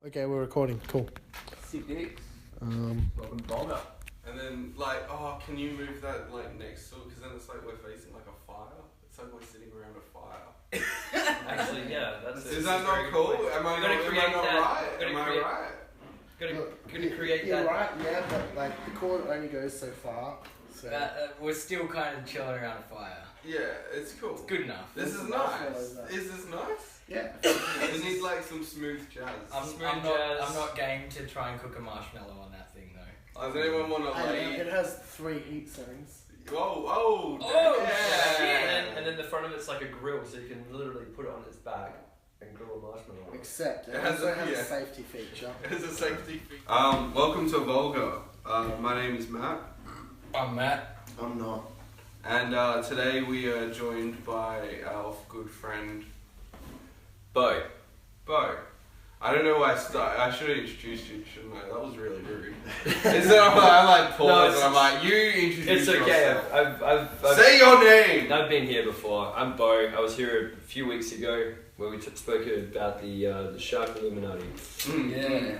Okay, we're recording. Cool. Antics. Welcome to Vulgar. And then, can you move that, next to it? Because then it's like we're facing, a fire. It's like we're sitting around a fire. Actually, yeah, that's it. Is that not cool? Am I not right? Am I right? Gonna create You're that. right, yeah, but the cord only goes so far. So We're still kind of chilling around a fire. Yeah, it's cool. It's good enough. This is nice. Is this nice? yeah. We need some smooth jazz. I'm not game to try and cook a marshmallow on that thing though. Does anyone want to It has 3 heat zones. Oh, shit. And then the front of it's like a grill, so you can literally put it on its back and grill a marshmallow. Except it also has a safety feature. It's a safety feature. Welcome to Vulgar. My name is Matt. I'm Matt. I'm not. And today we are joined by our good friend Beau. I don't know why I should have introduced you, shouldn't I? That was really rude. Instead of I pause and I'm like, you introduce It's okay. yourself. I've Say your name! I've been here before. I'm Beau. I was here a few weeks ago where we spoke about the shark Illuminati. Yeah.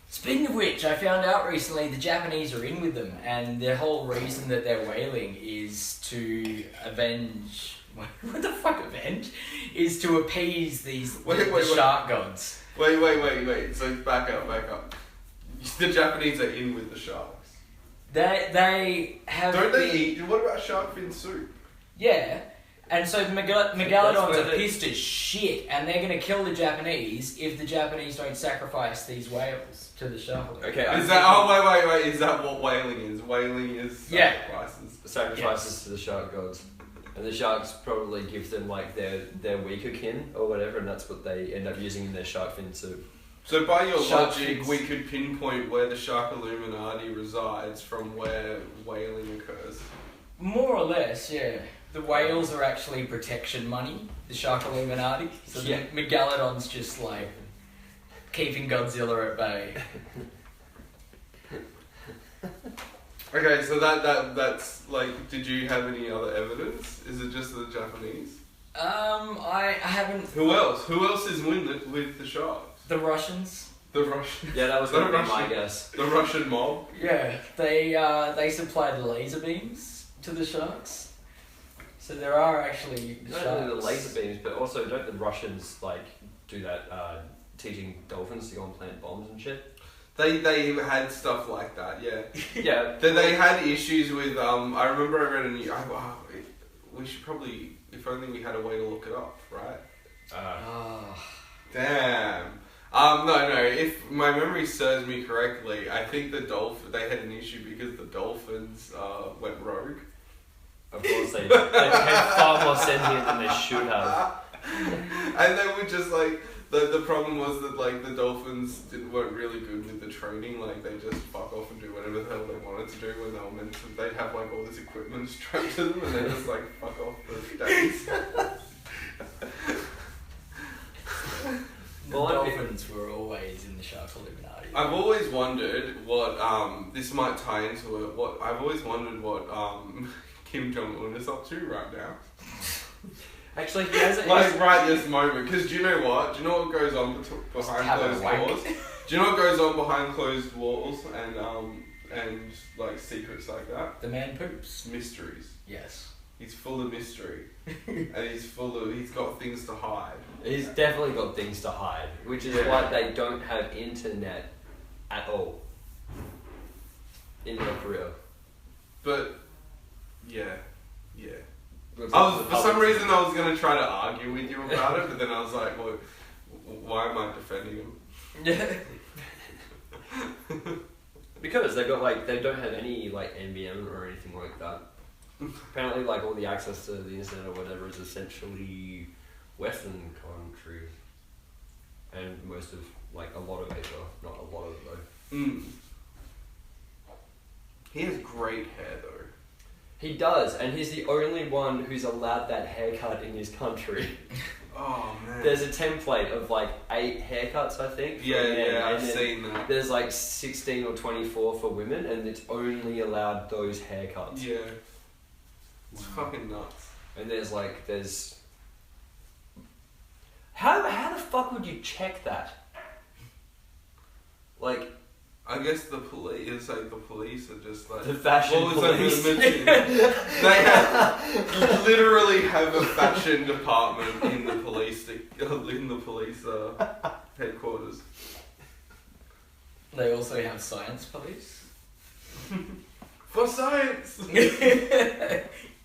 Speaking of which, I found out recently the Japanese are in with them, and the whole reason that they're whaling is to avenge. What the fuck, avenge? Is to appease these the shark gods. Wait. So back up. The Japanese are in with the sharks. They have. Don't they eat? What about shark fin soup? Yeah. And so the Megalodons are pissed as shit, and they're going to kill the Japanese if the Japanese don't sacrifice these whales to the shark. Okay. Is that wait? Is that what whaling is? Whaling is sacrifices. Sacrifices to the shark gods. And the sharks probably give them their weaker kin or whatever, and that's what they end up using in their shark fin soup. So by your Shark logic, fins. we could pinpoint where the shark Illuminati resides from where whaling occurs. More or less, yeah. The whales are actually protection money, the shark Illuminati. So Yeah. the Megalodon's just keeping Godzilla at bay. Okay, so that's did you have any other evidence? Is it just the Japanese? I haven't. Who else? Who else is with the sharks? The Russians. The Russian. Yeah, that was The going to be Russian- my guess. The Russian mob. Yeah, they supplied laser beams to the sharks. So there are actually Not only the laser beams, but also don't the Russians do that, teaching dolphins to go and plant bombs and shit? They had stuff like that, yeah. Yeah. They had issues with I remember I read a new. We should probably, if only we had a way to look it up, right? Damn. No. If my memory serves me correctly, I think they had an issue because the dolphins went rogue. Of course they became far more sentient than they should have. And they were just the problem was that the dolphins weren't really good with the training. They just fuck off and do whatever the hell they wanted to do when they were meant to. They'd have all this equipment strapped to them and they just fuck off for days. The dolphins were always in the shark Illuminati. I've always wondered what this might tie into it. I've always wondered what Kim Jong-un is up to right now. Actually, he hasn't. Right this moment, because do you know what? Do you know what goes on behind closed doors? Do you know what goes on behind closed walls and secrets like that? The man poops. Mysteries. Yes. He's full of mystery, and he's got things to hide. He's definitely got things to hide, which is why they don't have internet at all in North Korea. But yeah. For some reason I was gonna try to argue with you about it, but then I was like, well, why am I defending him? Yeah. Because they don't have any NBN or anything like that. Apparently, all the access to the internet or whatever is essentially Western countries, and most of a lot of Asia, not a lot of it though. Mm. He has great hair though. He does, and he's the only one who's allowed that haircut in his country. Oh man. There's a template of 8 haircuts, I think. Yeah, I've seen that. There's 16 or 24 for women, and it's only allowed those haircuts. Yeah. It's fucking nuts. And there's How the fuck would you check that? Like, I guess the police are just like the fashion police. They literally have a fashion department in the police headquarters. They also have science police. For science.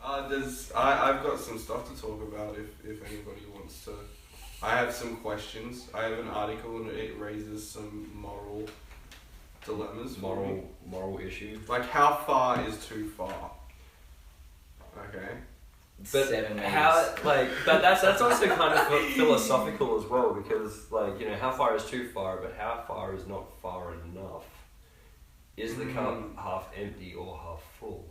I've got some stuff to talk about if anybody wants to. I have some questions. I have an article and it raises some moral dilemmas. Moral issues. Like, how far is too far? Okay. But 7 meters. but that's also kind of philosophical as well, because like, you know, how far is too far, but how far is not far enough? Is the cup half empty or half full?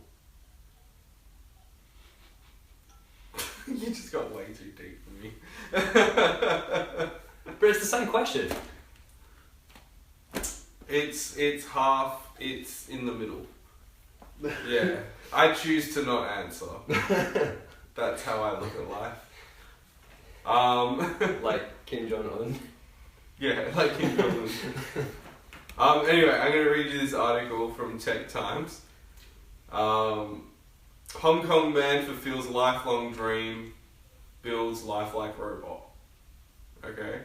You just got way too deep for me. But it's the same question. It's in the middle. Yeah. I choose to not answer. That's how I look at life. Like Kim Jong-un. Yeah, like Kim Jong-un. Anyway, I'm going to read you this article from Tech Times. Hong Kong man fulfills lifelong dream, builds lifelike robot. Okay?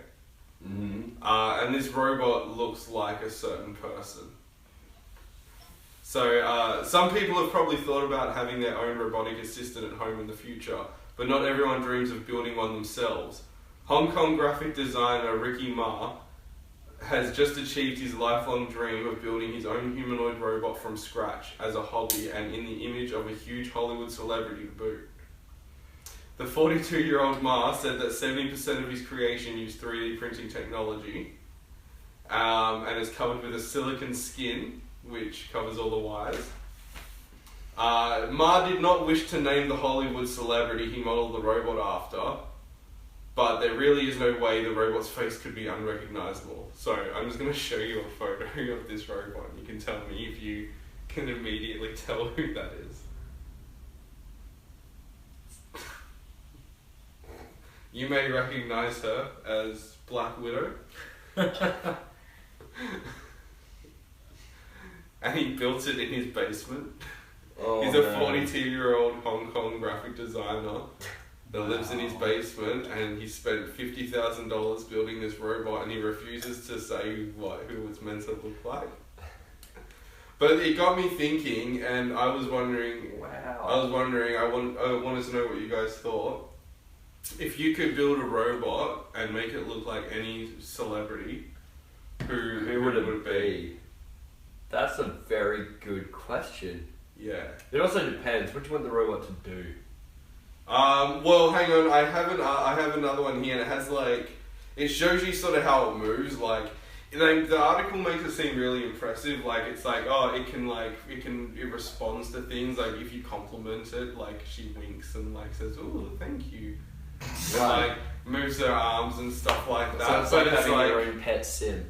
Mm-hmm. And this robot looks like a certain person. So, some people have probably thought about having their own robotic assistant at home in the future, but not everyone dreams of building one themselves. Hong Kong graphic designer Ricky Ma has just achieved his lifelong dream of building his own humanoid robot from scratch as a hobby and in the image of a huge Hollywood celebrity to boot. The 42-year-old Ma said that 70% of his creation used 3D printing technology and is covered with a silicon skin which covers all the wires. Ma did not wish to name the Hollywood celebrity he modelled the robot after, but there really is no way the robot's face could be unrecognisable. So I'm just going to show you a photo of this robot and you can tell me if you can immediately tell who that is. You may recognise her as Black Widow. And he built it in his basement. Oh, he's a 42-year-old Hong Kong graphic designer that lives in his basement, and he spent $50,000 building this robot, and he refuses to say who it's meant to look like. But it got me thinking, and I was wondering. Wow. I wanted to know what you guys thought. If you could build a robot and make it look like any celebrity, who would it be? That's a very good question. Yeah. It also depends. What do you want the robot to do? Well, hang on. I have another one here, and it has it shows you sort of how it moves. The article makes it seem really impressive. It responds to things. Like if you compliment it, she winks and says, "Oh, thank you." Right. And, moves her arms and stuff like that. So it's like having your own pet sim.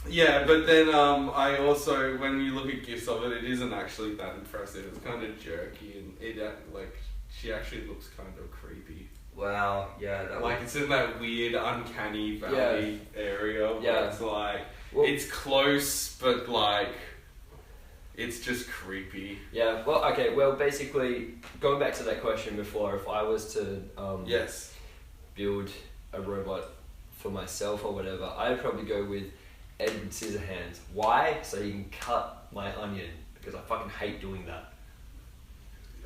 Yeah, but then I also, when you look at gifs of it, it isn't actually that impressive. It's kind of jerky, and she actually looks kind of creepy. Wow, yeah. It's in that weird, uncanny valley area where it's it's close, but it's just creepy. Yeah, well, okay, basically, going back to that question before, if I was to build a robot for myself or whatever, I'd probably go with Edward Scissorhands. Why? So he can cut my onion, because I fucking hate doing that.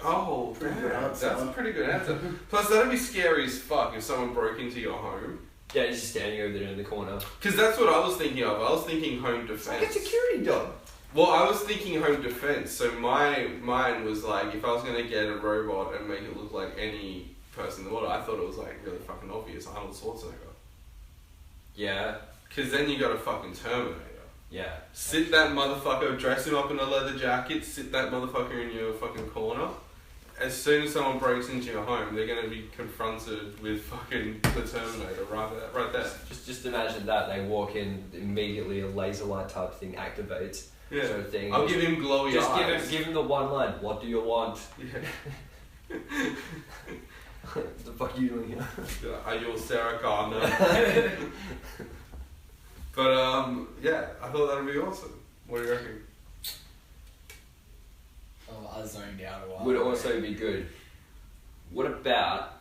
Oh, that's a pretty good answer. Plus, that'd be scary as fuck if someone broke into your home. Yeah, he's just standing over there in the corner. Because that's what I was thinking of. I was thinking home defense. It's like a security dog. Well, I was thinking home defense. So mine was if I was going to get a robot and make it look like any person in the world, I thought it was really fucking obvious. Arnold Schwarzenegger. Yeah. Because then you got a fucking Terminator. Yeah. Sit that motherfucker, dress him up in a leather jacket, sit that motherfucker in your fucking corner. As soon as someone breaks into your home, they're going to be confronted with fucking the Terminator right there. Just imagine that. They walk in, immediately a laser light type thing activates. Yeah. Sort of thing. I'll give him glowy eyes. Give him the one line. What do you want? Yeah. What the fuck are you doing here? Are you Sarah Connor? But yeah, I thought that would be awesome. What do you reckon? Oh, I zoned out a while. Would also be good. What about...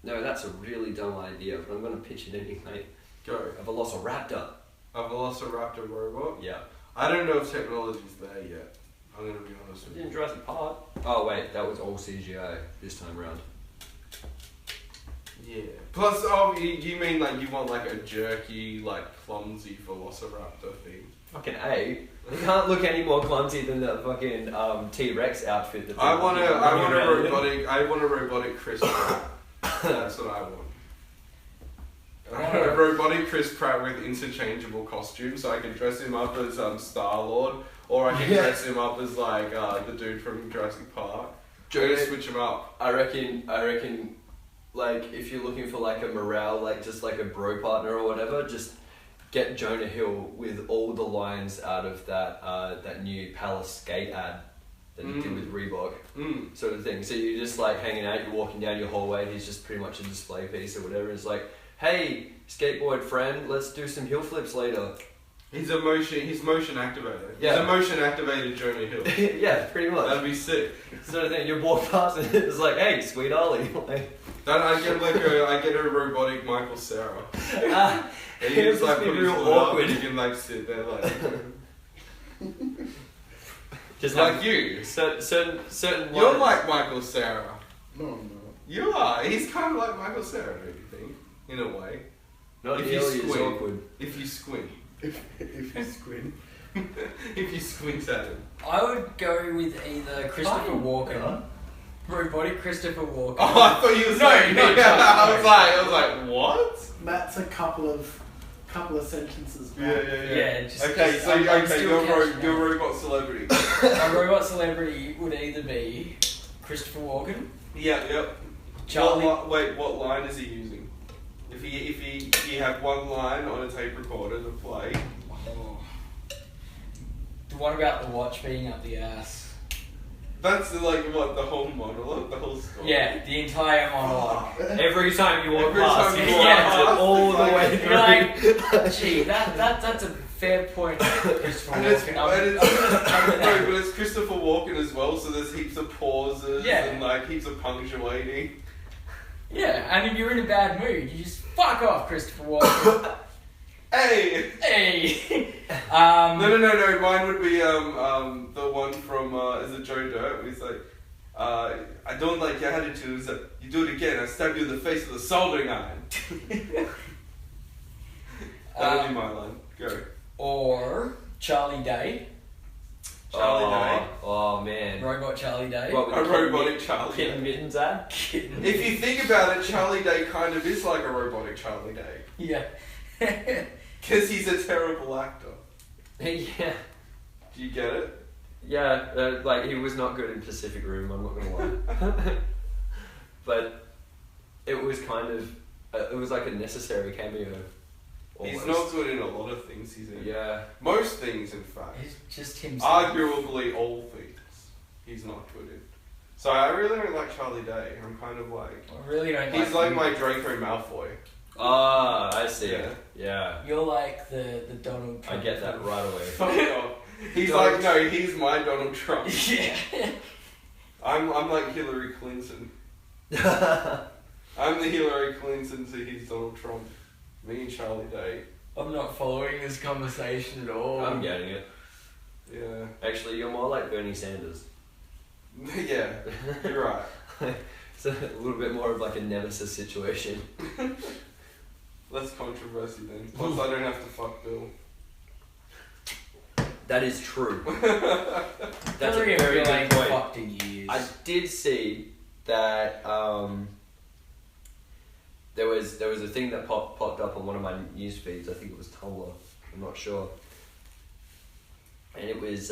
No, that's a really dumb idea, but I'm going to pitch it anyway. Go. A Velociraptor. A Velociraptor robot? Yeah. I don't know if technology's there yet. I'm going to be honest with you. In Jurassic Park. Oh wait, that was all CGI this time round. Yeah. Plus, oh, you mean like you want like a jerky, like clumsy Velociraptor thing? Fucking A. He can't look any more clumsy than that fucking T-Rex outfit. That I want a robotic Chris Pratt. That's what I want. I want a robotic Chris Pratt with interchangeable costumes, so I can dress him up as Star-Lord, or I can dress him up as like the dude from Jurassic Park. Just switch him up. I reckon, like if you're looking for like a morale, like just like a bro partner or whatever, just get Jonah Hill with all the lines out of that new Palace skate ad that he did with Reebok, sort of thing. So you're just like hanging out, you're walking down your hallway, he's just pretty much a display piece or whatever. It's like, hey, skateboard friend, let's do some hill flips later. He's motion activated. Yeah. He's a motion activated Jonah Hill. Yeah, pretty much. That'd be sick. Sort of thing. You walk past and it's like, hey, sweet Ollie. I get a robotic Michael Cera. And you just like put his real foot up awkward. and you can like sit there like Just like you. Certain You're lines. like Michael Cera. No, I'm not. You are. He's kind of like Michael Cera, don't you think? In a way. Not if you nearly as squint. awkward. If you squint. If you squint. If you squint at him. I would go with either Christopher Walken, robotic Christopher Walken. Oh, I thought you were saying no, I was like, what? That's a couple of sentences back. Yeah, just- okay, just- so I'm okay, still catching you're up. a robot celebrity. A robot celebrity would either be Christopher Walken, Yep. Charlie. What line is he using? If he had one line on a tape recorder to play. Oh. The one about the watch being up the ass. That's like what, the whole monologue, the whole story. Yeah, the entire monologue. Every time you walk Every past, time you you walk walk past it past, all it's the like- way You're through. like, gee, that's a fair point, Christopher And it's, Walken. no, but it's Christopher Walken as well, so there's heaps of pauses and like heaps of punctuating. Yeah, and if you're in a bad mood, you just fuck off, Christopher Walken. Hey! Hey! No. Mine would be the one from is it Joe Dirt? He's like, I don't like your attitude. It's like, you do it again, I stab you in the face with a soldering iron. That would be my line. Go. Or Charlie Day, Charlie Day. Oh man. robot Charlie Day. What, with A the robotic Charlie Kitten Day. Mittens ad? If you think about it, Charlie Day kind of is like a robotic Charlie Day. Yeah. Because he's a terrible actor. Yeah. Do you get it? Yeah, like he was not good in Pacific Rim, I'm not gonna lie. But it was kind of, it was like a necessary cameo. Almost. He's not good in a lot of things he's in. Yeah. Most things, in fact. He's just himself. Arguably all things he's not good in. So I really don't like Charlie Day. I'm kind of like... I really don't He's like my Draco Malfoy. Ah, I see. Yeah. Yeah. You're like the Donald Trump. I get that right away. Fuck off. He's Don't- like, no, he's my Donald Trump. Yeah. I'm like Hillary Clinton. I'm the Hillary Clinton to his Donald Trump. Me and Charlie Day. I'm not following this conversation at all. I'm getting it. Yeah. Actually, you're more like Bernie Sanders. Yeah, you're right. It's a little bit more of like a nemesis situation. Less controversy then. Plus I don't have to fuck Bill. That is true. That's a Hillary and very Bill good ain't point. fucked in years. I did see that there was a thing that popped up on one of my news feeds. I think it was Tumblr. I'm not sure. And it was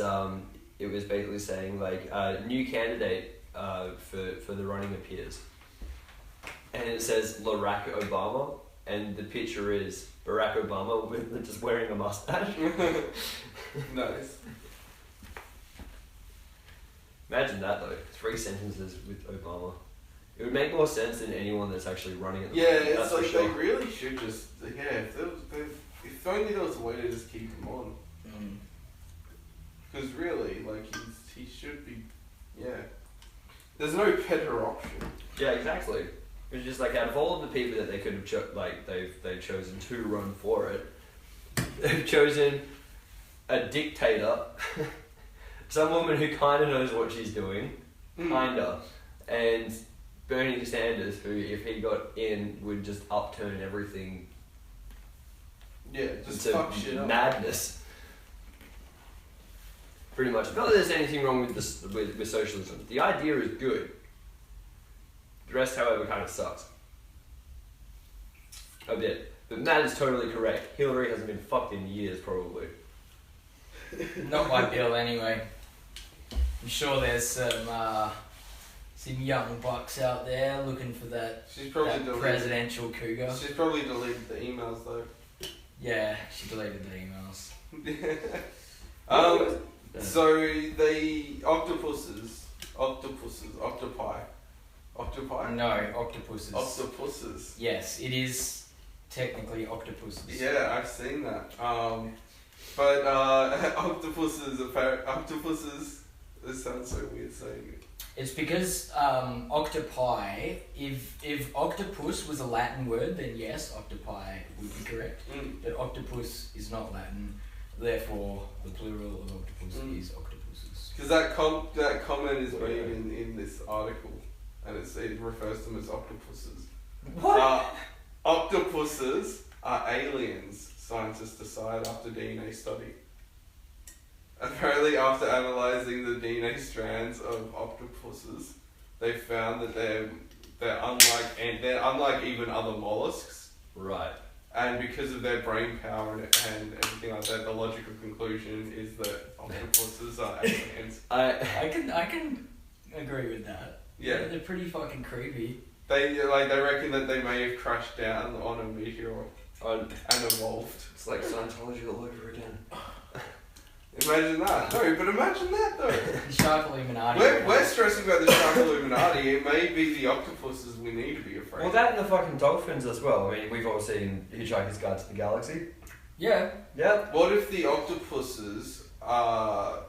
basically saying like new candidate for the running appears, and it says Barack Obama, and the picture is Barack Obama with just wearing a mustache. Nice. Imagine that though. 3 sentences with Obama. It would make more sense than anyone that's actually running it. Yeah, it's like they really should just if only there was a way to just keep him on. Because really, like he should be. Yeah. There's no better option. Yeah, exactly. It's just like out of all of the people that they could have they've chosen to run for it, they've chosen a dictator, some woman who kind of knows what she's doing, kinda, and Bernie Sanders, who if he got in would just upturn everything. Yeah, just into fuck shit up. Madness. Pretty much. Not that there's anything wrong with this with socialism. The idea is good. The rest, however, kind of sucks. A bit. But Matt is totally correct. Hillary hasn't been fucked in years, probably. Not by Bill, anyway. I'm sure there's some young bucks out there looking for that, She's probably that presidential cougar. She's probably deleted the emails though. Yeah, she deleted the emails. So the octopi? No, octopuses. Octopuses. Yes, it is technically octopuses. Yeah, I've seen that. But octopuses. This sounds so weird saying it. It's because octopi. If octopus was a Latin word, then yes, octopi would be correct. But octopus is not Latin, therefore the plural of octopus is octopuses. Because that comment is made in this article, and it refers to them as octopuses. What? Octopuses are aliens, scientists decide after DNA study. Apparently, after analysing the DNA strands of octopuses, they found that they're unlike even other mollusks. Right. And because of their brain power and everything like that, the logical conclusion is that octopuses are aliens. I can agree with that. Yeah. They're pretty fucking creepy. They reckon that they may have crashed down on a meteor and evolved. It's like Scientology all over again. Imagine that. No, but imagine that though. The Shark Illuminati. We're stressing about the Shark Illuminati. It may be the octopuses we need to be afraid Well, of. that and the fucking dolphins as well. I mean, we've all seen Hitchhiker's Guide to the Galaxy. Yeah. Yep. What if the octopuses are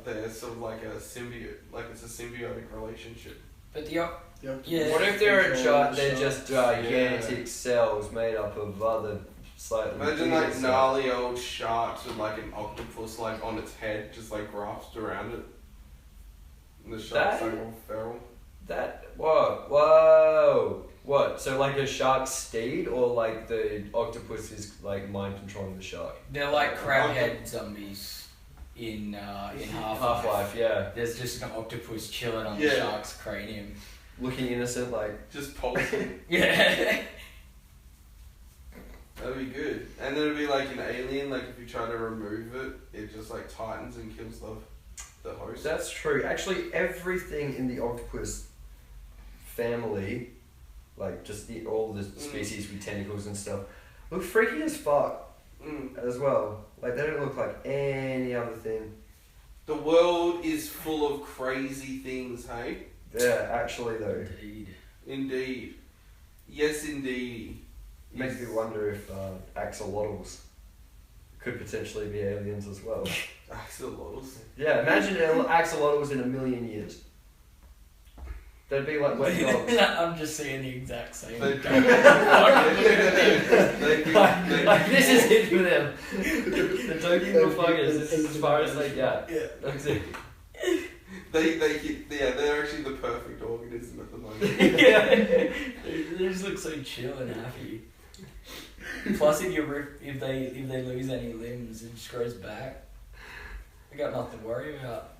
they're sort of like a symbiote, like it's a symbiotic relationship? But the Yeah. What if they're they're just gigantic cells made up of other slightly... Imagine like gnarly old sharks with like an octopus like on its head, just like grasped around it. And the shark's like all feral. Whoa. What? So like a shark steed, or like the octopus is like mind controlling the shark? They're like crabhead zombies in Half-Life, yeah. There's just an octopus chilling on the shark's cranium. Looking innocent, like... Just pulsing. Yeah. That'd be good. And then it'd be like an alien, like if you try to remove it, it just like tightens and kills the host. That's true. Actually, everything in the octopus family, like just all the species with tentacles and stuff, look freaky as fuck as well. Like they don't look like any other thing. The world is full of crazy things, hey? Yeah, actually though. Indeed. Yes, indeed. Makes me wonder if axolotls could potentially be aliens as well. Axolotls? Yeah, imagine axolotls in 1,000,000 years. They'd be like wet dogs. I'm just seeing the exact same. They This is it for them. The doggy little fuckers. This is as far as they get. Yeah. That's it. They're actually the perfect organism at the moment. Yeah. They just look so chill and happy. Plus, if they lose any limbs, it just grows back. They got nothing to worry about.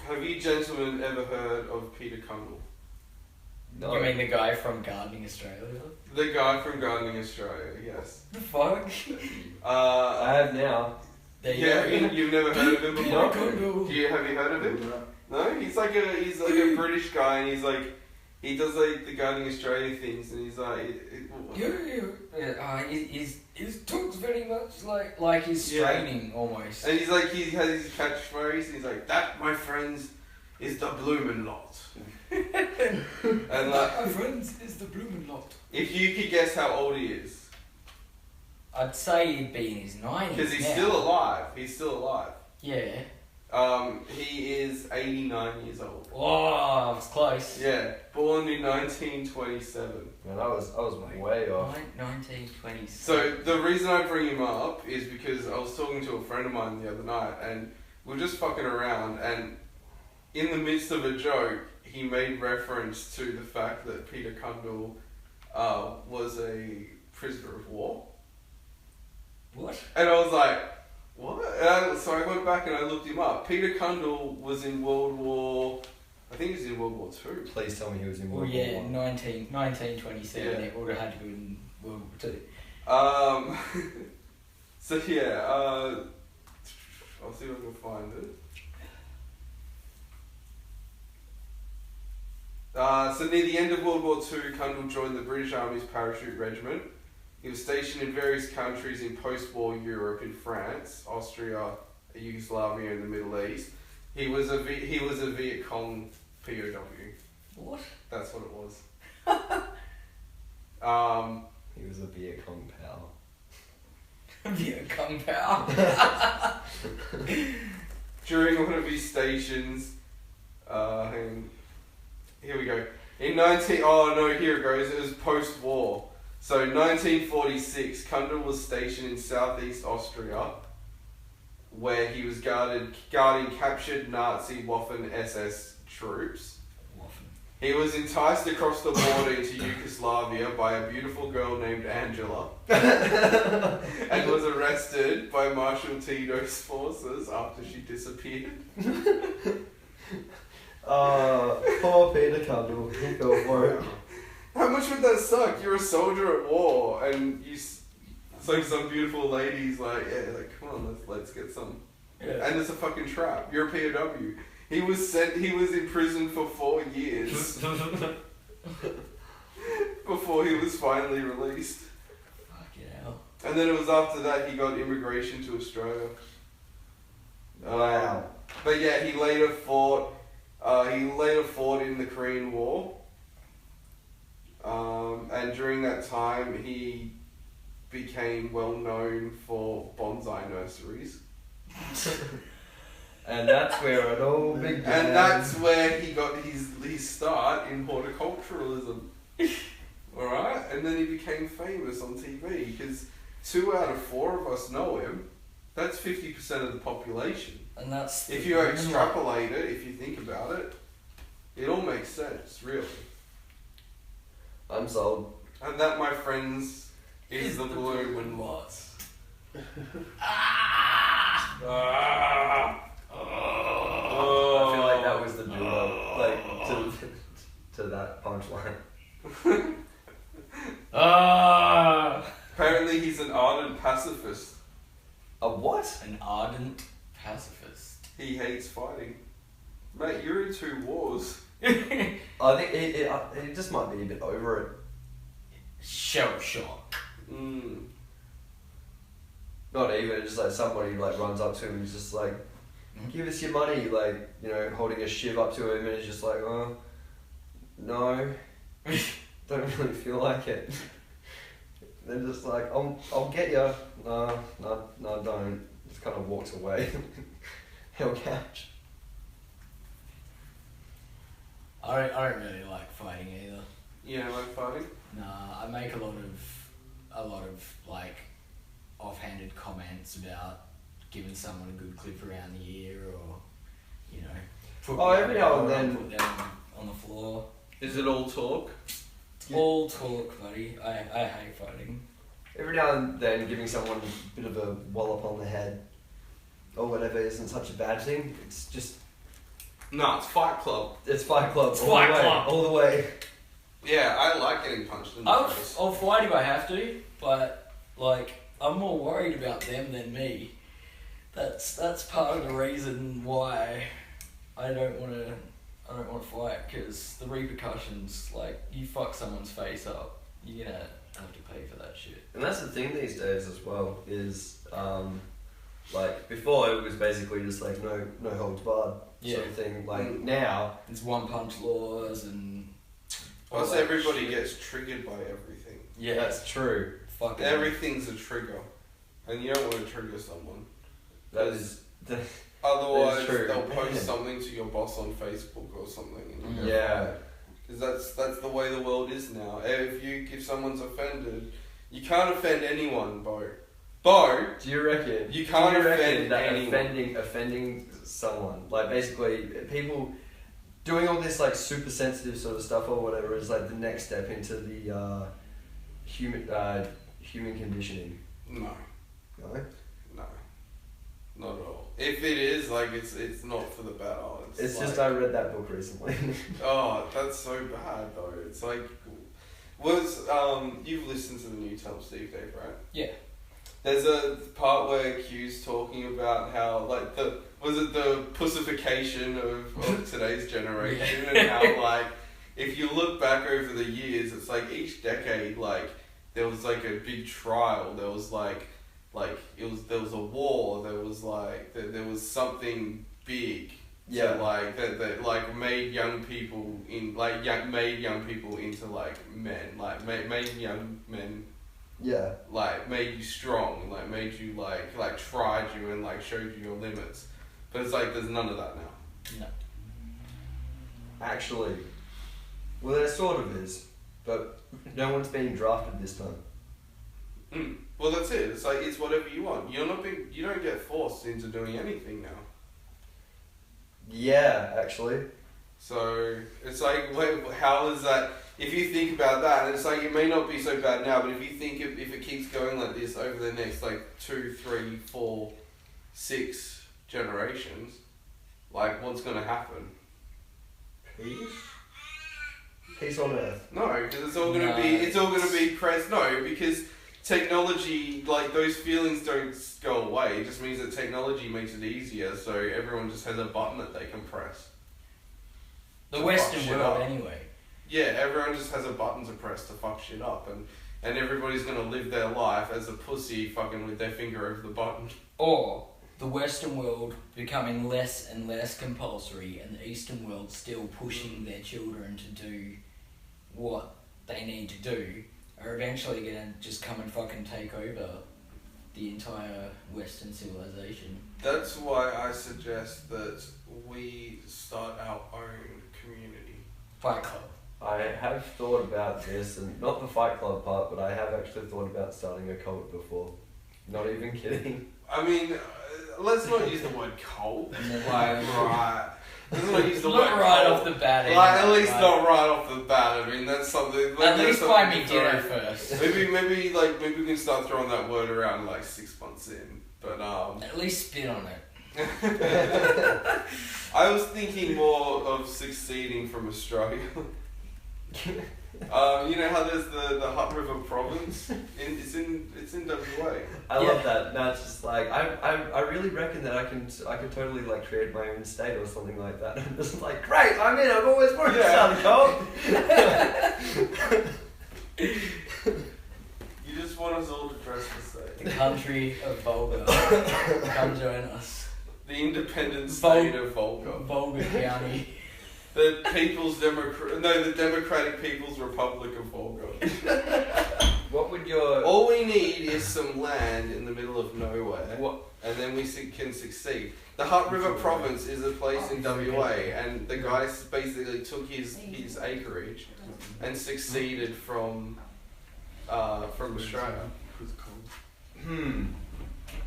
Have you gentlemen ever heard of Peter Cungle? No. You mean the guy from Gardening Australia? The guy from Gardening Australia, yes. The fuck? I have now. There you go. You've never heard of him before? No. Have you heard of him? No? He's like a British guy, and he's like, he does like the Gardening Australia things, and he's like... He talks very much like he's straining almost. And he's like, he has his catchphrase, and he's like, that, my friends, is the bloomin' lot. And like, my friends, is the bloomin' lot. if you could guess how old he is. I'd say he'd be in his 90s. Because he's now. still alive. He's still alive. Yeah. He is 89 years old. Oh, I was close. Yeah, born in 1927. Man, I was way off. 1927. So the reason I bring him up is because I was talking to a friend of mine the other night, and we were just fucking around, and in the midst of a joke, he made reference to the fact that Peter Cundall was a prisoner of war. What? And I was like, what? So I went back and I looked him up. Peter Cundall was in World War... I think he was in World War II. Please tell me he was in Well, World yeah, War 1927. Yeah. It would have had to be in World War II. So yeah, I'll see if I can find it. So near the end of World War II, Cundall joined the British Army's Parachute Regiment. He was stationed in various countries in post-war Europe, in France, Austria, Yugoslavia, and the Middle East. He was a Viet Cong POW. What? That's what it was. He was a Viet Cong pal. Viet Cong pal. During one of his stations, hang on. Here we go. Here it goes. It was post-war. So 1946, Cundall was stationed in southeast Austria, where he was guarding captured Nazi Waffen-SS troops. He was enticed across the border into Yugoslavia by a beautiful girl named Angela, and was arrested by Marshal Tito's forces after she disappeared. Poor Peter Cundall. He fell for it. How much would that suck? You're a soldier at war, and some beautiful lady's like, yeah, like, come on, let's get some. Yeah. And it's a fucking trap. You're a POW. He was in prison for 4 years before he was finally released. Fucking hell. And then it was after that he got immigration to Australia. Wow. But yeah, he later fought in the Korean War. And during that time, he became well known for bonsai nurseries. And that's where it all began. And that's where he got his start in horticulturalism. Alright? And then he became famous on TV because 2 out of 4 of us know him. That's 50% of the population. And that's... If you extrapolate it, if you think about it, it all makes sense, really. I'm sold. And that, my friends, is the bloom and what? I feel like that was the build-up, like, to that punchline. Apparently he's an ardent pacifist. A what? An ardent pacifist. He hates fighting. Mate, you're in 2 wars. I think it just might be a bit over it. Shell shock. Not even, just like somebody like runs up to him and is just like, give us your money, like, you know, holding a shiv up to him and he's just like, oh, no, don't really feel like it. Then just like, I'll get you. No, don't. Just kind of walks away. He'll catch. I don't really like fighting either. You don't like fighting? Nah, I make a lot of like offhanded comments about giving someone a good clip around the ear, or you know, every now and then put them on the floor. Is it all talk? All talk, buddy. I hate fighting. Every now and then giving someone a bit of a wallop on the head or whatever isn't such a bad thing. It's just... No, it's Fight Club. It's Fight Club. It's Fight Club. All the way. Yeah, I like getting punched in the face. I'll fight if I have to, but like I'm more worried about them than me. That's part of the reason why I don't want to fight, because the repercussions, like you fuck someone's face up, you're gonna have to pay for that shit. And that's the thing these days as well, is like before it was basically just like no holds barred. sort of thing. Like now, it's one-punch laws and. Plus, everybody gets triggered by everything. Yeah, that's true. Fucking everything's a trigger, and you don't want to trigger someone. That is. Otherwise, they'll post something to your boss on Facebook or something. And you go, because that's the way the world is now. If someone's offended, you can't offend anyone, Beau. Do you reckon? You can't offend anyone. Offending someone, like basically people doing all this like super sensitive sort of stuff or whatever is like the next step into the human conditioning. No. No? No. Not at all. If it is, like, it's not for the better. It's like, just I read that book recently. Oh, that's so bad though. It's like, you've listened to the new Tell Steve Dave, right? Yeah. There's a part where Q's talking about how, like, the pussification of today's generation and how, like, if you look back over the years, it's like each decade, like, there was like a big trial, there was there was a war, there was something big that like made young people into like men, like made young men like made you strong, like made you like tried you and like showed you your limits. But it's like there's none of that now. No. Actually, well, there sort of is, but no one's being drafted this time. Well, that's it. It's like it's whatever you want. You don't get forced into doing anything now. Yeah, actually. So it's like, how is that? If you think about that, and it's like it may not be so bad now, but if you think if it keeps going like this over the next like 2, 3, 4, 6 generations, like what's gonna happen? Peace on Earth. No, because it's all gonna be pressed. No, because technology, like those feelings don't go away. It just means that technology makes it easier, so everyone just has a button that they can press. The Western world, anyway. Yeah, everyone just has a button to press to fuck shit up, and everybody's gonna live their life as a pussy fucking with their finger over the button. Or the Western world becoming less and less compulsory, and the Eastern world still pushing their children to do what they need to do, are eventually gonna just come and fucking take over the entire Western civilization. That's why I suggest that we start our own community. Fight Club. I have thought about this, and not the Fight Club part, but I have actually thought about starting a cult before. Not even kidding. I mean, let's not use the word cult. Right. Let's not use the word not right cult. off the bat. At least not right off the bat. I mean, that's something. At least buy me dinner first. Maybe we can start throwing that word around like 6 months in. But at least spit on it. I was thinking more of succeeding from Australia. You know how there's the Hutt River province? It's in WA. I love that. Now it's just like I really reckon that I can totally like create my own state or something like that. I'm just like, great, I'm in. I've always wanted to start a cult. You just want us all to dress the same. The country of Vulgar. Come join us. The independent state of Vulgar. Vulgar County. The Democratic People's Republic of Vulgar. What would your... All we need is some land in the middle of nowhere. What? And then we can succeed. The Hutt River Province is a place in WA, and the guy basically took his acreage and succeeded from Australia.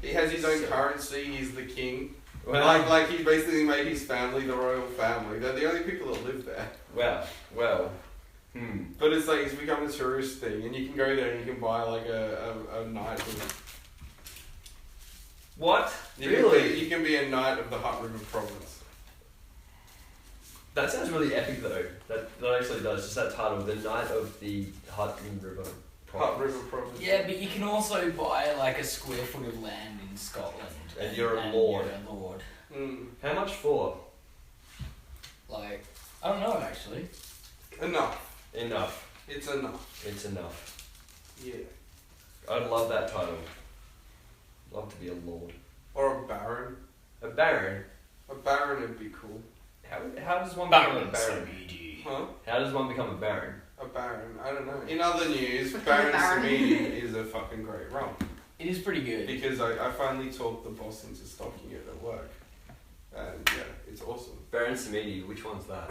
He has his own currency, he's the king. Well, like he basically made his family the royal family. They're the only people that live there. Well. But it's like it's become a tourist thing, and you can go there and you can buy like a night of... What? Really? You can be a knight of the Hutt River Province. That sounds really epic though. That actually does. Just that title, the Knight of the Hutt River Province. Hutt River Province. Yeah, but you can also buy like a square foot of land in Scotland. And you're a lord. You're a lord. How much for? Like, I don't know actually. Enough. It's enough. Yeah. I'd love that title. Love to be a lord. Or a baron. A baron? A baron would be cool. How does one become a baron? Samedi. Huh? How does one become a baron? A baron? I don't know. In other news, Baron Samedi is a fucking great rum. It is pretty good. Because I finally talked the boss into stocking it at work. And yeah, it's awesome. Baron Samedi, which one's that?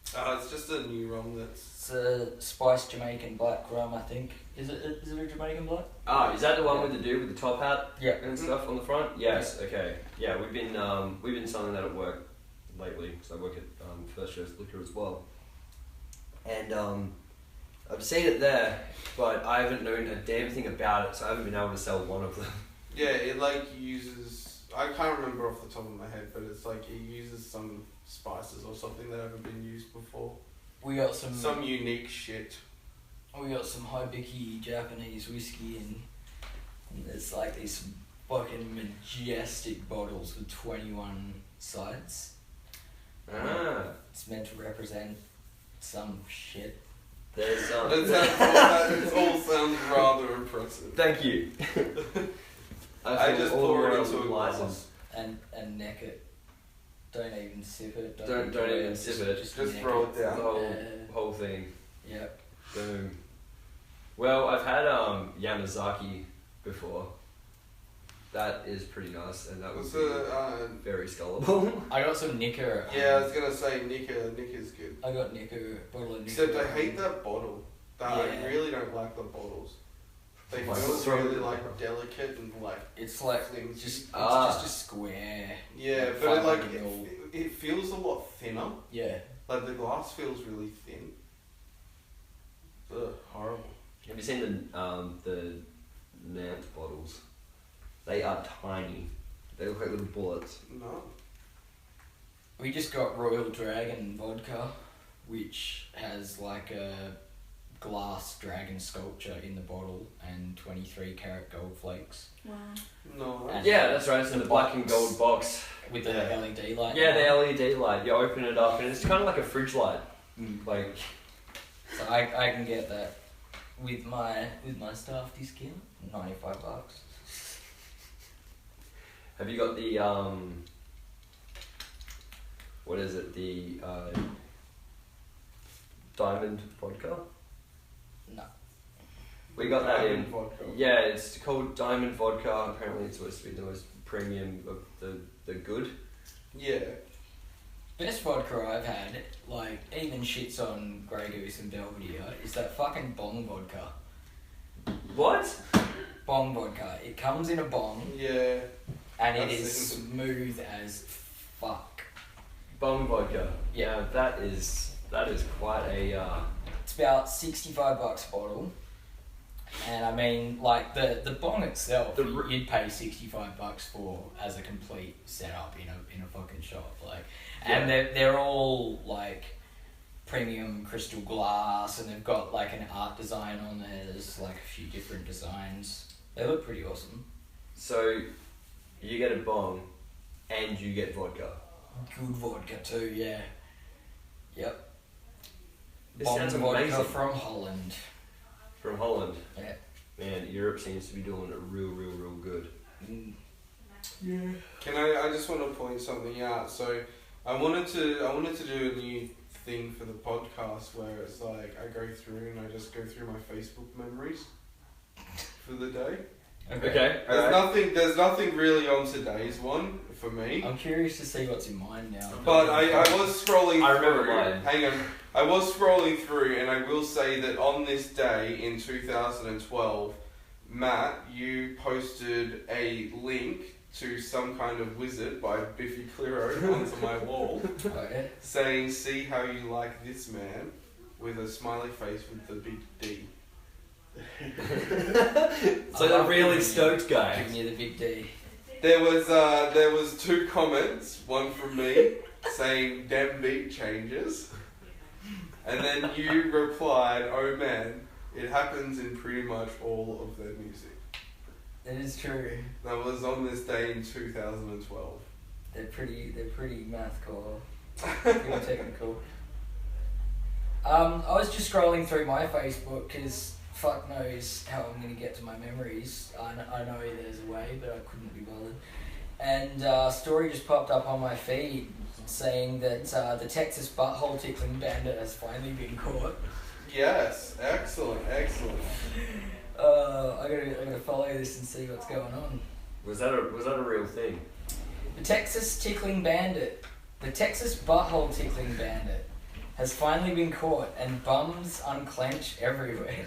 It's just a new rum that's... It's a spiced Jamaican black rum, I think. Is it a Jamaican black? Ah, is that the one with the dude with the top hat? Yeah. And stuff on the front? Yes, okay. Yeah, we've been selling that at work lately, because I work at First Choice Liquor as well. And I've seen it there, but I haven't known a damn thing about it, so I haven't been able to sell one of them. Yeah, it uses... I can't remember off the top of my head, but it's it uses some spices or something that haven't been used before. We got some unique shit. We got some Hibiki Japanese whiskey and there's these fucking majestic bottles with 21 sides. Ah. It's meant to represent some shit. There's It all sounds rather impressive. Thank you. I just pour it into a glass. glass. And neck it. Don't even sip it. Don't even sip it. Just throw it down. The whole thing. Yep. Boom. Well, I've had Yamazaki before. That is pretty nice, and that was very scullable. I got some Nika. Yeah, I was gonna say Nika's good. I got Nika, bottle of Nika. Except I hate that bottle. I really don't like the bottles. They feel really delicate and it's things. just a square. Yeah, but it feels a lot thinner. Yeah. The glass feels really thin. Ugh, horrible. Have you seen the Nant bottles? They are tiny. They look like little bullets. No. We just got Royal Dragon vodka, which has a glass dragon sculpture in the bottle and 23 karat gold flakes. Wow. No. And yeah, that's right. It's in the black and gold box with the LED light. Yeah, the LED light. You open it up and it's kind of like a fridge light. So I can get that with my staff discount, $95. Have you got the what is it? The diamond vodka? No. We got that in. Vodka. Yeah, it's called diamond vodka. Apparently, it's supposed to be the most premium of the good. Yeah. Best vodka I've had, even shits on Grey Goose and Belvedere, is that fucking bong vodka. What? Bong vodka. It comes in a bong. Yeah. And it is smooth as fuck. Bong vodka. Yeah, that is quite a. It's about $65 a bottle, and I mean, the bong itself, you'd pay $65 for as a complete setup in a fucking shop, and they're all premium crystal glass, and they've got an art design on there. There's a few different designs. They look pretty awesome. So. You get a bong, and you get vodka. Good vodka too, yeah. Yep. This Bong sounds vodka amazing. from Holland. From Holland? Yeah. Man, Europe seems to be doing it real good. Mm. Yeah. I just want to point something out. So I wanted to do a new thing for the podcast where it's I go through and I just go through my Facebook memories for the day. Okay. There's nothing really on today's one for me. I'm curious to see what's in mine now. But I was scrolling I through. remember mine. Hang on. I was scrolling through and I will say that on this day in 2012, Matt, you posted a link to some kind of wizard by Biffy Clyro onto my wall saying, "See how you like this man," with a smiley face with the big D. So the really stoked guy. Give me the big D. There was 2 comments, one from me saying "Dem beat changes," and then you replied, "Oh man, it happens in pretty much all of their music." That is true. That was on this day in 2012. They're pretty math core. Pretty technical. I was just scrolling through my Facebook because fuck knows how I'm going to get to my memories. I know there's a way, but I couldn't be bothered. and a story just popped up on my feed saying that the Texas butthole tickling bandit has finally been caught. Yes, excellent. I gotta follow this and see what's going on. Was that a real thing? The Texas butthole tickling bandit has finally been caught, and bums unclench everywhere.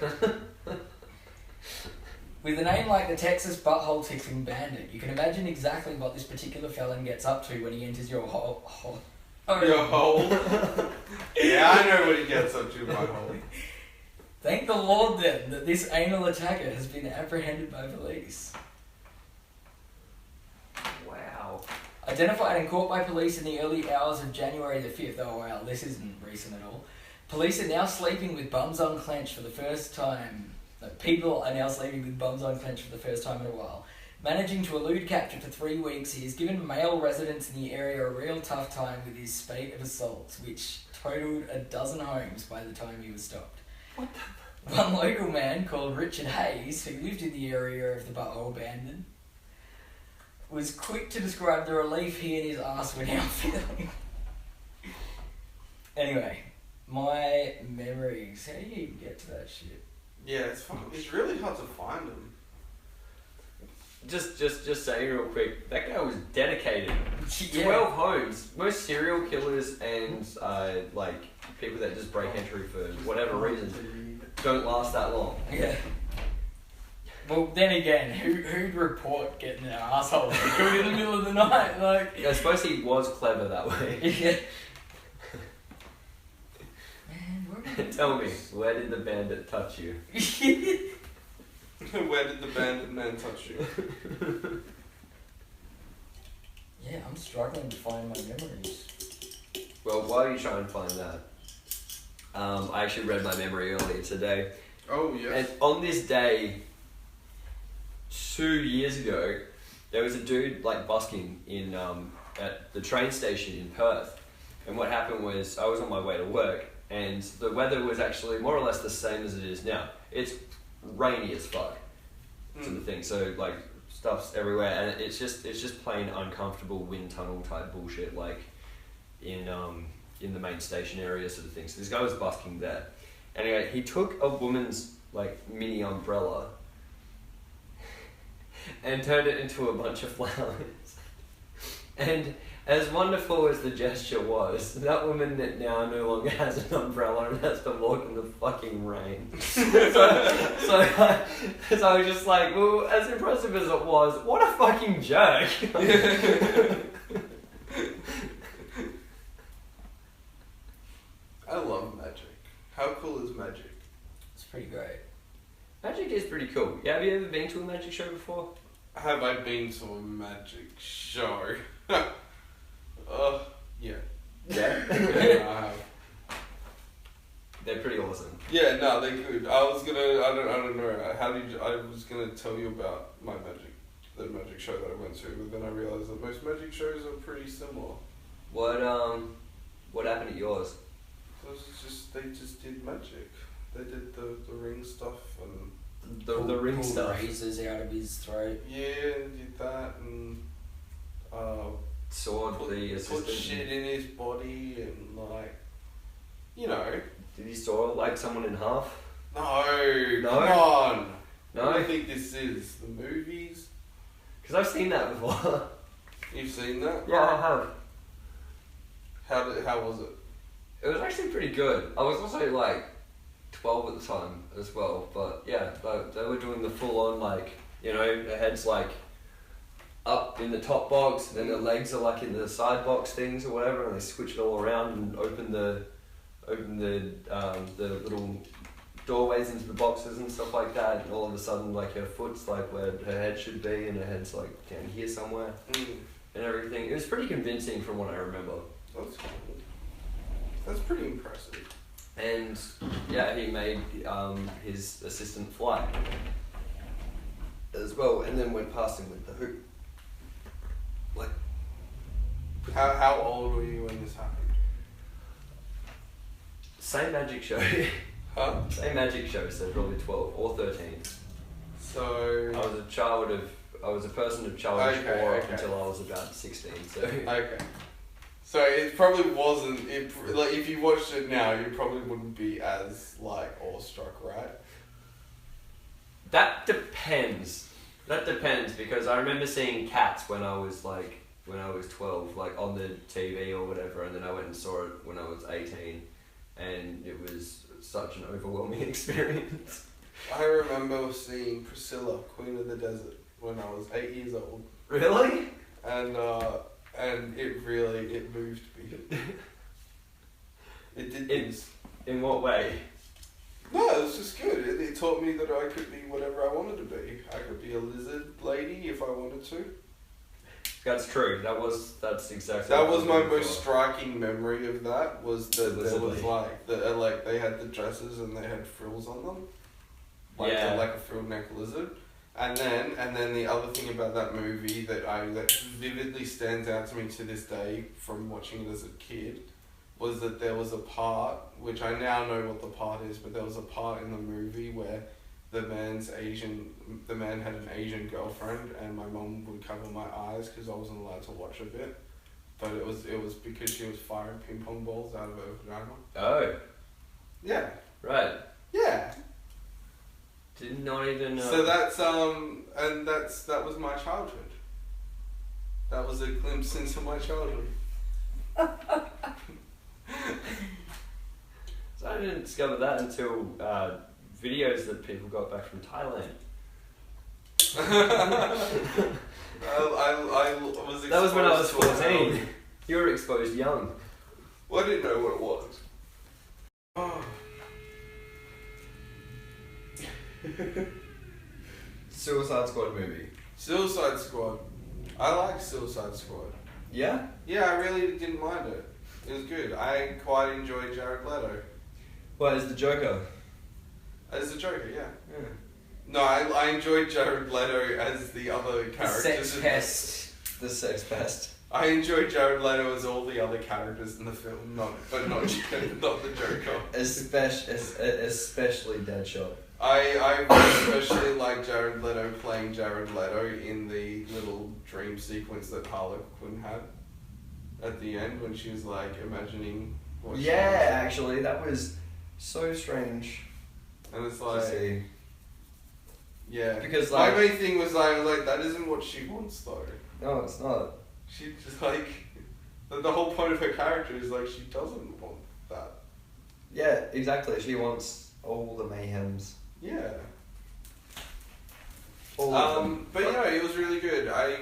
With a name like the Texas butthole tickling bandit, you can imagine exactly what this particular felon gets up to when he enters your hole. Your hole? Yeah, I know what he gets up to, my hole. Thank the Lord then that this anal attacker has been apprehended by police. Wow. Identified and caught by police in the early hours of January the 5th. Oh wow, this isn't recent at all. Police are now sleeping with bums unclenched for the first time. People are now sleeping with bums unclenched for the first time in a while. Managing to elude capture for 3 weeks, he has given male residents in the area a real tough time with his spate of assaults, which totaled 12 homes by the time he was stopped. What the? One local man called Richard Hayes, who lived in the area of the butthole bandit, was quick to describe the relief he and his ass were now feeling. Anyway, my memories. How do you even get to that shit? Yeah, it's really hard to find them. Just saying real quick, that guy was dedicated. Yeah. 12 homes. Most serial killers and like people that just break entry for whatever reason don't last that long. Yeah. Well, then again, who'd report getting an asshole killed in the middle of the night? Like, I suppose he was clever that way. Yeah. Man, where Tell me, where did the bandit touch you? Where did the bandit man touch you? Yeah, I'm struggling to find my memories. Well, while you try and find that, I actually read my memory earlier today. Oh, yes. And on this day, 2 years ago, there was a dude like busking in at the train station in Perth. And what happened was I was on my way to work, and the weather was actually more or less the same as it is now. It's rainy as fuck, sort of thing. So like stuff's everywhere, and it's just plain uncomfortable wind tunnel type bullshit, like in the main station area sort of thing. So this guy was busking there. Anyway, he took a woman's like mini umbrella and turned it into a bunch of flowers. And as wonderful as the gesture was, that woman that now no longer has an umbrella and has to walk in the fucking rain. so I was just like, well, as impressive as it was, what a fucking jerk. I love magic. How cool is magic? It's pretty great. Magic is pretty cool. Yeah, have you ever been to a magic show before? Have I been to a magic show? Yeah. Yeah? Yeah, I have. They're pretty awesome. Yeah, no, they're good. I was gonna, I don't know, I was gonna tell you about the magic show that I went to, but then I realised that most magic shows are pretty similar. What happened at yours? So they just did magic. They did the ring stuff and The ring pulled stuff. razors out of his throat. yeah, did that and Sword put the assistant. shit in his body and like, you know. Did he saw like someone in half? No, No? come on. No? What do you think this is? The movies? Because I've seen that before. You've seen that? Yeah, I have. How was it? It was actually pretty good. I was also like 12 at the time as well, but yeah, they were doing the full on like, you know, their head's like up in the top box, then their legs are like in the side box things or whatever, and they switch it all around and open the little doorways into the boxes and stuff like that, and all of a sudden like her foot's like where her head should be and her head's like down here somewhere and everything. It was pretty convincing from what I remember. That's cool. That's pretty impressive. And yeah, he made his assistant fly as well, and then went past him with the hoop. Like, How old were you when this happened? same magic show. Huh? Same magic show, so probably 12 or 13. So I was a child of I was a person of childish awe up until I was about 16. So okay. So it probably wasn't. Like if you watched it now, you probably wouldn't be as like awestruck, right? That depends. That depends because I remember seeing Cats when I was 12, like on the TV or whatever, and then I went and saw it when I was 18, and it was such an overwhelming experience. I remember seeing Priscilla, Queen of the Desert, when I was 8 years old. Really? And it moved me. It did things. In what way? No, it was just good. It taught me that I could be whatever I wanted to be. I could be a lizard lady if I wanted to. That's true. That's exactly. That was my most striking memory of that. Was that there was like they had the dresses and they had frills on them. Like a frilled neck lizard. And then the other thing about that movie that vividly stands out to me to this day from watching it as a kid was that there was a part, which I now know what the part is, but there was a part in the movie where the man had an Asian girlfriend, and my mum would cover my eyes because I wasn't allowed to watch a bit. But it was because she was firing ping pong balls out of her vagina. Oh. Yeah. Right. Yeah. Did not even know. So that was my childhood. That was a glimpse into my childhood. So I didn't discover that until videos that people got back from Thailand. I was exposed. That was when I was 14. You were exposed young. Well, I didn't know what it was. Oh. Suicide Squad movie. Suicide Squad. I like Suicide Squad. Yeah? Yeah, I really didn't mind it. It was good. I quite enjoyed Jared Leto. Well, as the Joker. As the Joker, yeah. No, I enjoyed Jared Leto as the other characters. The sex pest. I enjoyed Jared Leto as all the other characters in the film, not the Joker. Especially Deadshot. I especially like Jared Leto playing Jared Leto in the little dream sequence that Harlequin had at the end when she was like imagining what she was. Actually, that was so strange. And it's like, yeah, because my main thing was I was like, that isn't what she wants though. No, it's not. She just like, the whole point of her character is like she doesn't want that. Yeah, exactly. She wants all the mayhems. Yeah. But it was really good. I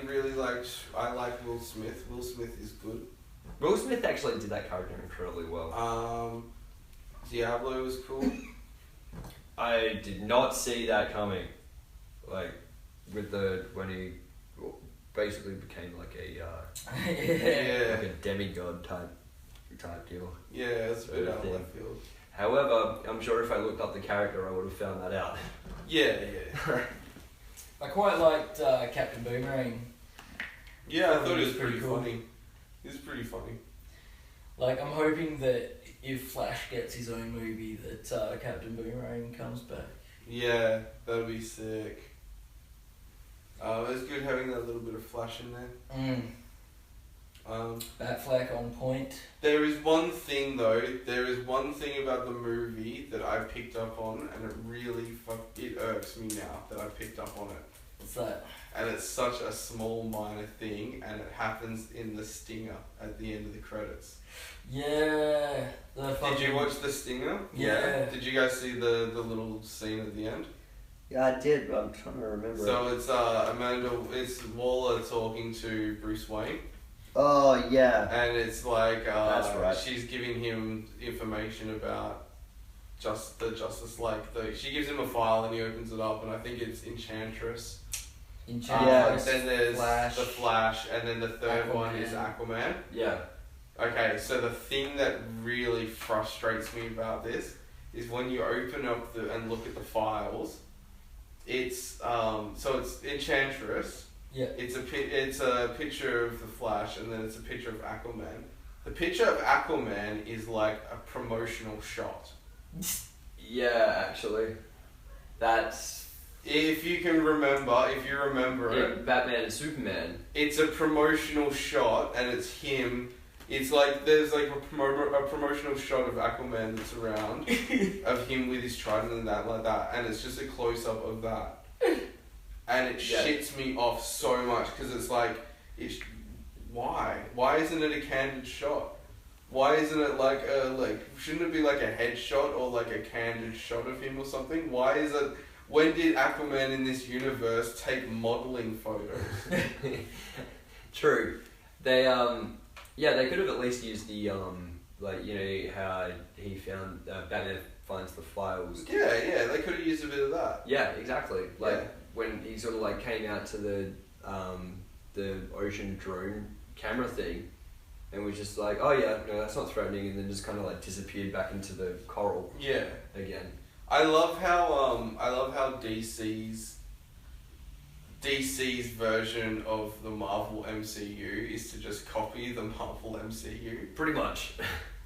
like Will Smith. Will Smith is good. Will Smith actually did that character incredibly well. Diablo was cool. I did not see that coming. Like, when he basically became like like a demigod type deal. Yeah, it's a bit out of left field. However, I'm sure if I looked up the character, I would have found that out. Yeah. I quite liked Captain Boomerang. Yeah, I thought it was pretty funny. He was pretty funny. Like, I'm hoping that if Flash gets his own movie, that Captain Boomerang comes back. Yeah, that'd be sick. It's good having that little bit of Flash in there. Batfleck on point. There is one thing though. There is one thing about the movie that I picked up on, and it really it irks me now that I picked up on it. What's that? And it's such a small minor thing, and it happens in the stinger at the end of the credits. Yeah. Did you watch the stinger? Yeah. Did you guys see the little scene at the end? Yeah, I did, but I'm trying to remember. So it's Waller talking to Bruce Wayne. Oh, yeah. And it's like, that's right. She's giving him information about the Justice she gives him a file and he opens it up, and I think it's Enchantress. Then there's the Flash, and then the third one is Aquaman. Yeah. Okay, so the thing that really frustrates me about this is when you open up and look at the files, it's it's Enchantress. Yeah. It's a picture of the Flash, and then it's a picture of Aquaman. The picture of Aquaman is like a promotional shot. Yeah, actually, If you remember it, Batman and Superman. It's a promotional shot, and it's him. It's like there's like a promotional shot of Aquaman that's around, of him with his trident and that like that, and it's just a close up of that, and it shits me off so much because it's like, why isn't it a candid shot? Why isn't it shouldn't it be like a headshot or like a candid shot of him or something? Why is it? When did Aquaman in this universe take modelling photos? True. They they could have at least used the how he found Batman finds the files. Yeah, they could have used a bit of that. Yeah, exactly. When he sort of came out to the ocean drone camera thing, and was just like, oh yeah, no, that's not threatening, and then just kind of disappeared back into the coral. Yeah. Again. I love how DC's version of the Marvel MCU is to just copy the Marvel MCU. Pretty much.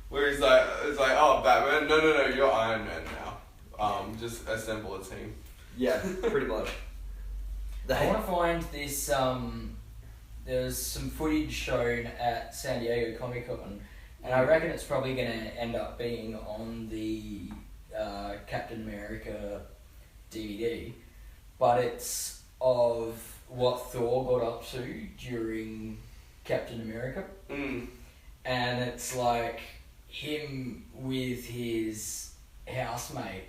Where it's like, oh, Batman, no, you're Iron Man now. Just assemble a team. Yeah, pretty much. I want to find this, there's some footage shown at San Diego Comic Con, and I reckon it's probably going to end up being on the Captain America DVD, but it's of what Thor got up to during Captain America. Mm. And it's like him with his housemate,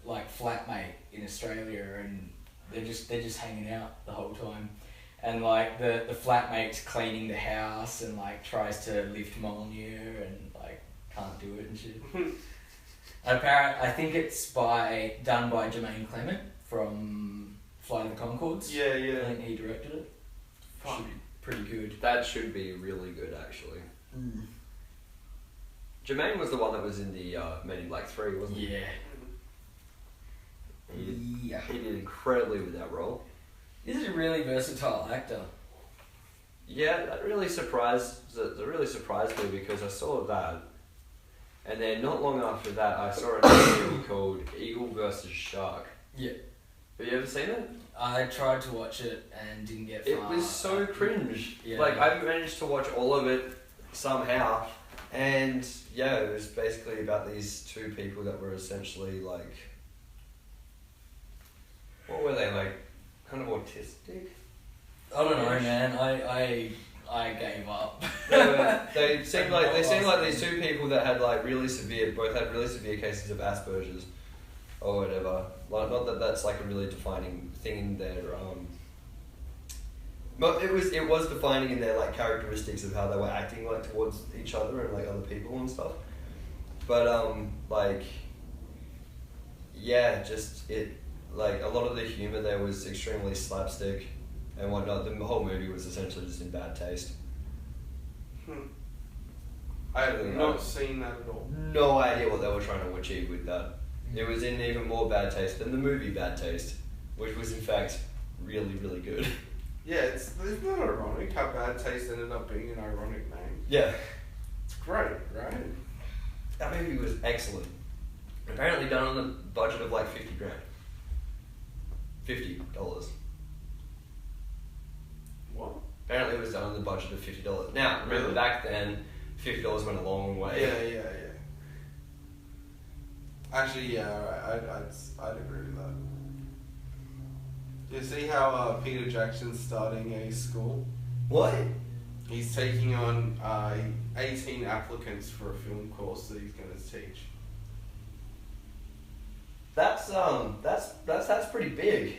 flatmate in Australia, and they're just hanging out the whole time. And the flatmate's cleaning the house and tries to lift Mjolnir and can't do it and shit. I think it's done by Jermaine Clement from Flight of the Conchords. Yeah. I think he directed it. Should be pretty good. That should be really good, actually. Mm. Jermaine was the one that was in the Men in Black 3, wasn't he? Yeah. He did incredibly with that role. He's a really versatile actor. Yeah, that really surprised me because I saw that, and then not long after that I saw another movie called Eagle vs. Shark. Yeah. Have you ever seen it? I tried to watch it and didn't get far. It was so cringe. Yeah. I managed to watch all of it somehow, and it was basically about these two people that were essentially what were they, kind of autistic? I don't know, man. I gave up. They seemed like these two people that had both had really severe cases of Asperger's or whatever. Not that that's a really defining thing in their but it was defining in their characteristics of how they were acting towards each other and other people and stuff. But a lot of the humour there was extremely slapstick and whatnot. The whole movie was essentially just in bad taste. I have not seen that at all. No idea what they were trying to achieve with that. It was in even more bad taste than the movie Bad Taste, which was in fact really, really good. Yeah, it's not ironic how Bad Taste ended up being an ironic name. Yeah. It's great, right? That movie was excellent. Apparently done on a budget of $50,000. $50. What? Apparently it was done on the budget of $50. Now, remember back then, $50 went a long way. Yeah. Actually, I'd agree with that. Do you see how Peter Jackson's starting a school? What? He's taking on 18 applicants for a film course that he's going to teach. That's pretty big.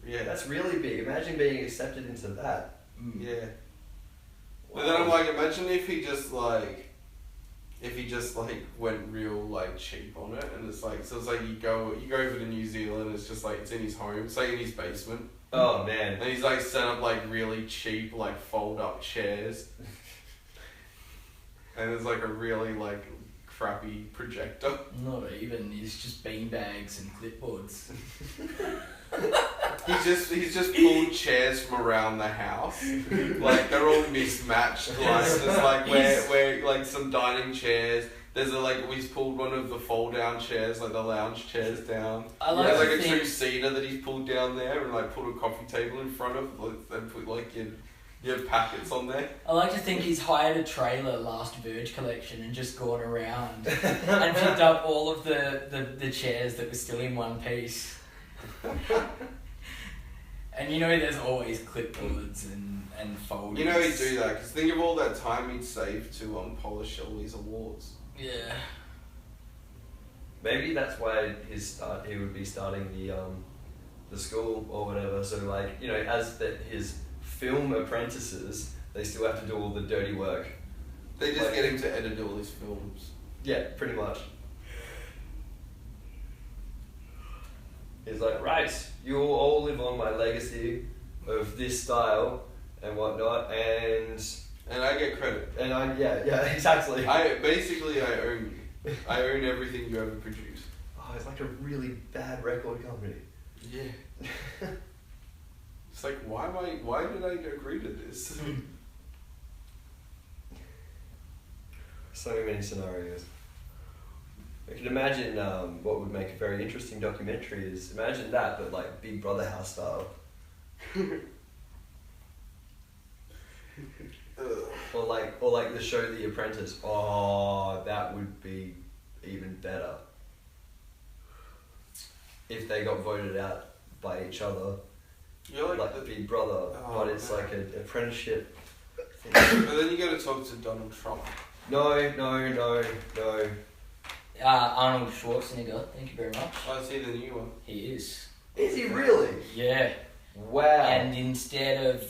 Yeah. That's really big. Imagine being accepted into that. Yeah. Wow. But then I'm imagine if he just went real cheap on it, and it's so it's you go over to New Zealand, it's just it's in his home, it's in his basement. Oh man. And he's set up really cheap fold up chairs. And there's a really crappy projector. Not even, it's just beanbags and clipboards. He's just pulled chairs from around the house. They're all mismatched. There's where some dining chairs, There's we pulled one of the fold down chairs, like the lounge chairs down. I like There's to like a think- 2-seater that he's pulled down there and like put a coffee table in front of and put like your packets on there. I like to think he's hired a trailer last Verge collection and just gone around and picked up all of the chairs that were still in one piece. And there's always clipboards and folders. You know he'd do that because think of all that time he'd save to polish all these awards. Yeah. Maybe that's why he would be starting the school or whatever. So as his film apprentices, they still have to do all the dirty work. They just get him to edit all his films. Yeah, pretty much. He's like, right, you'll all live on my legacy of this style and whatnot, and I get credit. And exactly. I own you. I own everything you ever produce. Oh, it's like a really bad record company. Yeah. It's like, why did I agree to this? So many scenarios. I can imagine what would make a very interesting documentary is imagine that, but like Big Brother house style. or like the show The Apprentice. Oh, that would be even better. If they got voted out by each other. You're like the Big Brother, but it's man. like an apprenticeship thing. But then you got to talk to Donald Trump. No. Arnold Schwarzenegger, thank you very much. I see the new one. He is. Is he really? Yeah. Wow. And instead of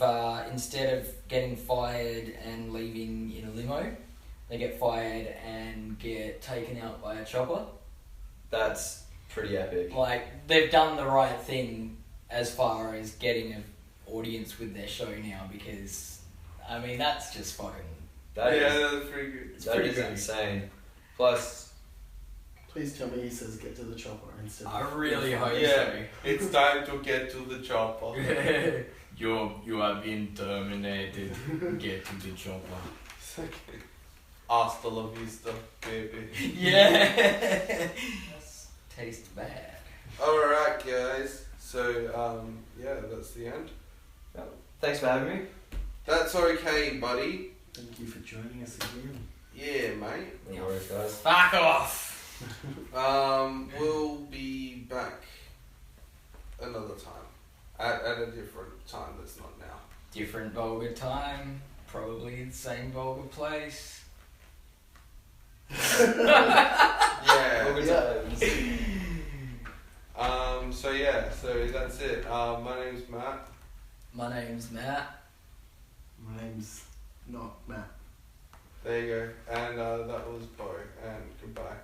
getting fired and leaving in a limo, they get fired and get taken out by a chopper. That's pretty epic. Like, they've done the right thing as far as getting an audience with their show now, because, I mean, that's just fucking... That's pretty good. It's That pretty is great. insane. Plus... Please tell me he says get to the chopper instead of... I really hope Yeah, it's time to get to the chopper. so. You have been terminated. Get to the chopper. Hasta la vista, baby. Yeah. Tastes bad. Alright, guys. So, that's the end. Thanks for having me. That's okay, buddy. Thank you for joining us again. Yeah, mate. No worries, guys. Fuck off. We'll be back another time. At a different time that's not now. Different vulgar time. Probably the same vulgar place. Yeah. So that's it. My name's Matt. My name's Matt. My name's not Matt. There you go. And that was Beau. And goodbye.